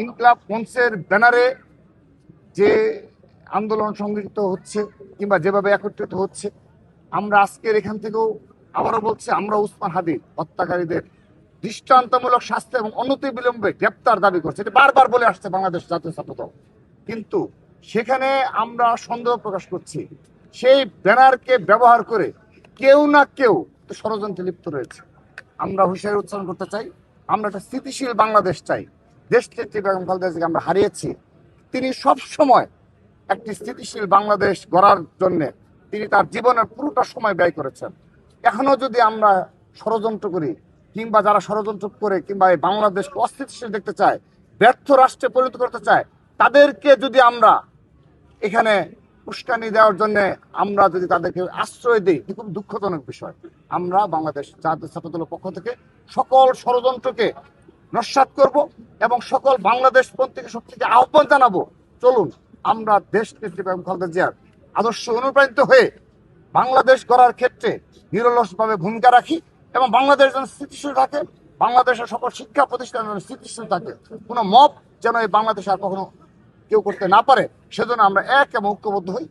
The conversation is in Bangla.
ইনকলাব মঞ্চের ব্যানারে যে আন্দোলন সংগঠিত হচ্ছে কিংবা যেভাবে একত্রিত হচ্ছে, আমরা আজকের এখান থেকেও আবারও বলছি, আমরা উসমান হাদি হত্যাকারীদের দৃষ্টান্তমূলক শাস্তি এবং অনতিবিলম্বে গ্রেপ্তার দাবি করছি। এটা বারবার বলে আসছে বাংলাদেশ জাতীয় ছাত্রদল। কিন্তু সেখানে আমরা সন্দেহ প্রকাশ করছি, সেই ব্যানারকে ব্যবহার করে কেউ না কেউ ষড়যন্ত্রে লিপ্ত রয়েছে। আমরা হুঁশিয়ারি উচ্চারণ করতে চাই, আমরা একটা স্থিতিশীল বাংলাদেশ চাই। দেশনেত্রী বেগম খালেদা জিয়াকে আমরা হারিয়েছি, তিনি সব সময় একটি স্থিতিশীল বাংলাদেশ গড়ার জন্য তিনি তার জীবনের পুরোটা সময় ব্যয় করেছেন। এখনো যদি আমরা ষড়যন্ত্র করি কিংবা যারা ষড়যন্ত্র করে কিংবা এই বাংলাদেশকে অস্থিতিশীল দেখতে চায়, ব্যর্থ রাষ্ট্রে পরিণত করতে চায়, তাদেরকে যদি আমরা এখানে উস্কানি দেওয়ার জন্য আমরা যদি তাদেরকে আশ্রয় দিই, খুব দুঃখজনক বিষয়। আমরা বাংলাদেশ জাতীয় ছাত্রদলের পক্ষ থেকে সকল ষড়যন্ত্রকে নস্যাৎ করব এবং সকল বাংলাদেশ পন্থীকে শক্তিকে আহ্বান জানাবো, চলুন আমরা দেশ নেত্রী বেগম খালেদা জিয়ার আদর্শ অনুপ্রাণিত হয়ে বাংলাদেশ গড়ার ক্ষেত্রে নিরলসভাবে ভূমিকা রাখি এবং বাংলাদেশ যেন স্থিতিশীল থাকে, বাংলাদেশের সকল শিক্ষা প্রতিষ্ঠান যেন স্থিতিশীল থাকে, কোনো মব যেন এই বাংলাদেশ আর কখনো কেউ করতে না পারে, সেজন্য আমরা এক এবং ঐক্যবদ্ধ হই।